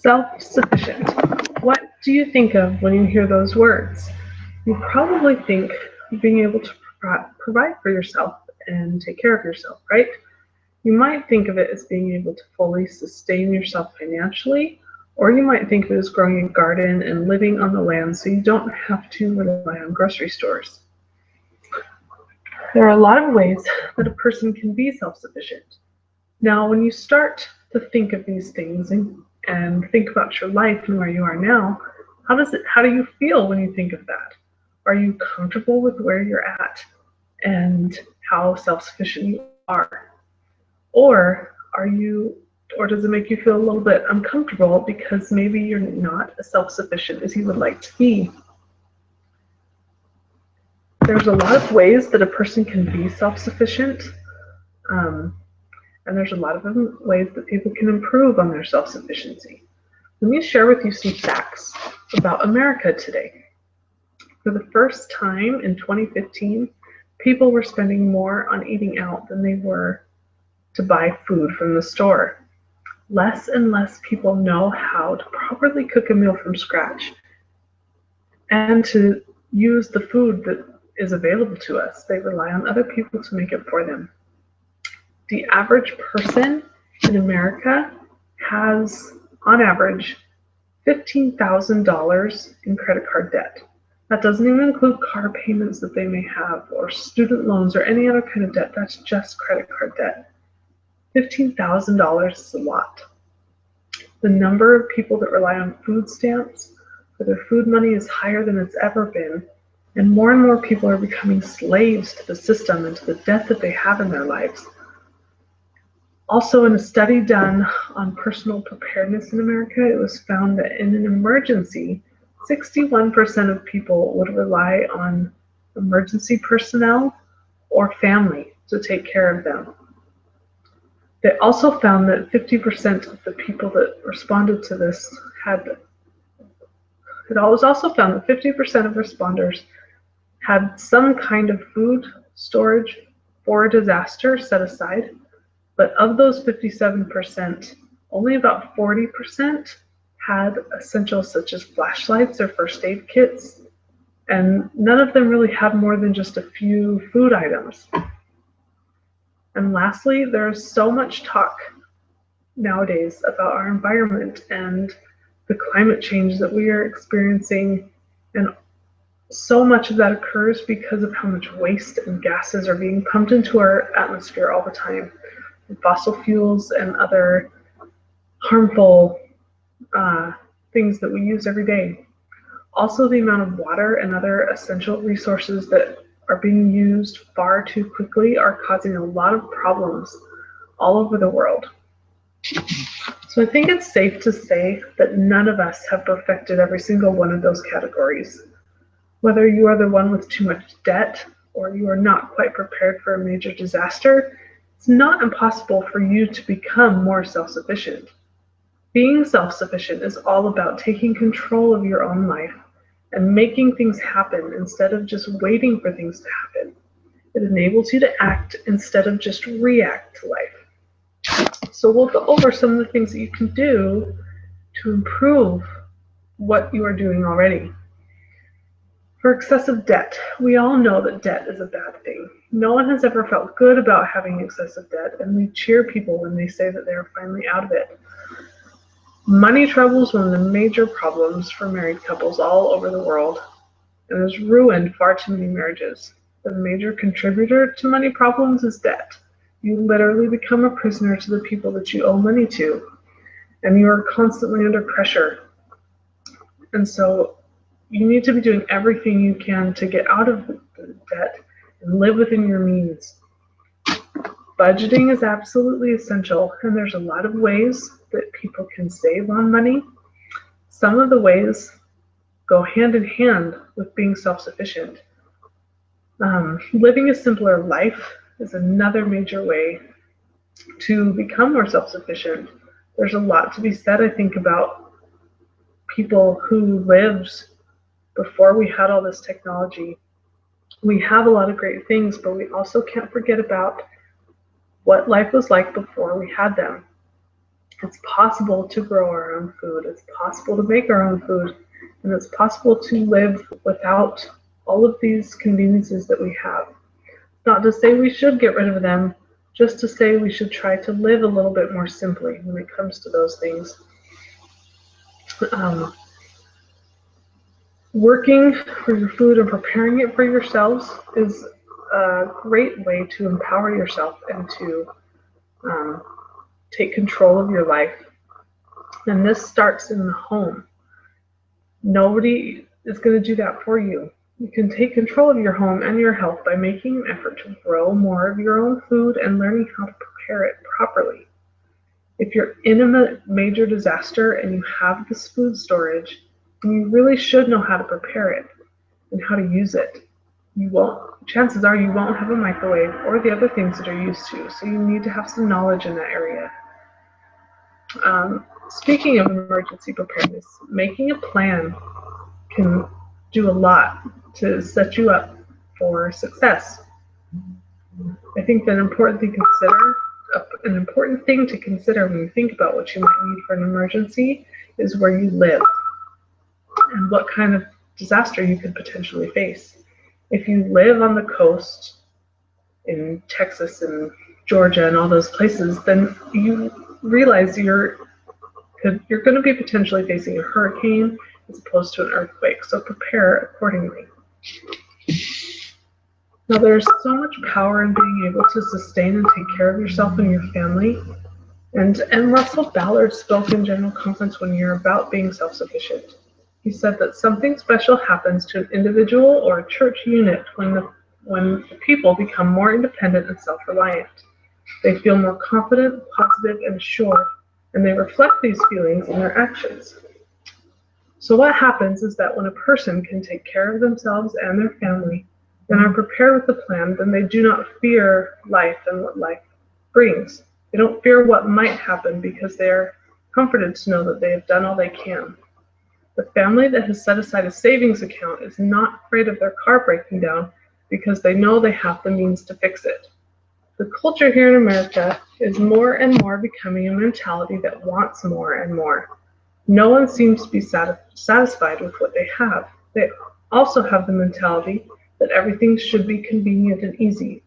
Self-sufficient. What do you think of when you hear those words? You probably think of being able to provide for yourself and take care of yourself, right? You might think of it as being able to fully sustain yourself financially, or you might think of it as growing a garden and living on the land so you don't have to rely on grocery stores. There are a lot of ways that a person can be self-sufficient. Now, when you start to think of these things and think about your life and where you are now, how do you feel when you think of that? Are you comfortable with where you're at and how self-sufficient you are? Or or does it make you feel a little bit uncomfortable because maybe you're not as self-sufficient as you would like to be? There's a lot of ways that a person can be self-sufficient. Um, and there's a lot of ways that people can improve on their self-sufficiency. Let me share with you some facts about America today. For the first time in 2015, people were spending more on eating out than they were to buy food from the store. Less and less people know how to properly cook a meal from scratch and to use the food that is available to us. They rely on other people to make it for them. The average person in America has, on average, $15,000 in credit card debt. That doesn't even include car payments that they may have, or student loans, or any other kind of debt. That's just credit card debt. $15,000 is a lot. The number of people that rely on food stamps for their food money is higher than it's ever been, and more people are becoming slaves to the system and to the debt that they have in their lives. Also, in a study done on personal preparedness in America, it was found that in an emergency, 61% of people would rely on emergency personnel or family to take care of them. They also found that 50% of the people that responded to this it was also found that 50% of responders had some kind of food storage for a disaster set aside. But of those 57%, only about 40% had essentials such as flashlights or first aid kits, and none of them really had more than just a few food items. And lastly, there's so much talk nowadays about our environment and the climate change that we are experiencing, and so much of that occurs because of how much waste and gases are being pumped into our atmosphere all the time. Fossil fuels and other harmful things that we use every day. Also, the amount of water and other essential resources that are being used far too quickly are causing a lot of problems all over the world. So I think it's safe to say that none of us have perfected every single one of those categories. Whether you are the one with too much debt or you are not quite prepared for a major disaster, it's not impossible for you to become more self-sufficient. Being self-sufficient is all about taking control of your own life and making things happen instead of just waiting for things to happen. It enables you to act instead of just react to life. So we'll go over some of the things that you can do to improve what you are doing already. For excessive debt, we all know that debt is a bad thing. No one has ever felt good about having excessive debt, and we cheer people when they say that they are finally out of it. Money trouble is one of the major problems for married couples all over the world, and has ruined far too many marriages. The major contributor to money problems is debt. You literally become a prisoner to the people that you owe money to, and you are constantly under pressure. And so you need to be doing everything you can to get out of the debt and live within your means. Budgeting is absolutely essential, and there's a lot of ways that people can save on money. Some of the ways go hand in hand with being self-sufficient. Living a simpler life is another major way to become more self-sufficient. There's a lot to be said, I think, about people who lived before we had all this technology. We have a lot of great things, but we also can't forget about what life was like before we had them. It's possible to grow our own food. It's possible to make our own food. And it's possible to live without all of these conveniences that we have. Not to say we should get rid of them, just to say we should try to live a little bit more simply when it comes to those things. Working for your food and preparing it for yourselves is a great way to empower yourself and to take control of your life. And this starts in the home. Nobody is going to do that for you. You can take control of your home and your health by making an effort to grow more of your own food and learning how to prepare it properly. If you're in a major disaster and you have this food storage, then you really should know how to prepare it and how to use it. Chances are you won't have a microwave or the other things that you're used to, so you need to have some knowledge in that area. Speaking of emergency preparedness, making a plan can do a lot to set you up for success. I think that an important thing to consider when you think about what you might need for an emergency is where you live and what kind of disaster you could potentially face. If you live on the coast in Texas and Georgia and all those places, then you realize you're going to be potentially facing a hurricane as opposed to an earthquake, so prepare accordingly. Now, there's so much power in being able to sustain and take care of yourself and your family. And Russell Ballard spoke in General Conference one year about being self-sufficient. He said that something special happens to an individual or a church unit when the people become more independent and self-reliant. They feel more confident, positive, and assured, and they reflect these feelings in their actions. So what happens is that when a person can take care of themselves and their family and are prepared with a plan, then they do not fear life and what life brings. They don't fear what might happen because they are comforted to know that they have done all they can. The family that has set aside a savings account is not afraid of their car breaking down because they know they have the means to fix it. The culture here in America is more and more becoming a mentality that wants more and more. No one seems to be satisfied with what they have. They also have the mentality that everything should be convenient and easy.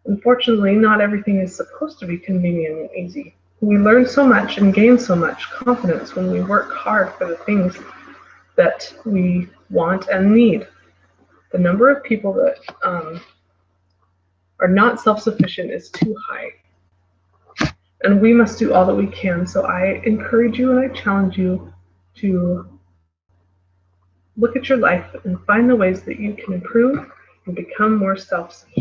Unfortunately, not everything is supposed to be convenient and easy. We learn so much and gain so much confidence when we work hard for the things that we want and need. The number of people that are not self-sufficient is too high. And we must do all that we can. So I encourage you and I challenge you to look at your life and find the ways that you can improve and become more self-sufficient.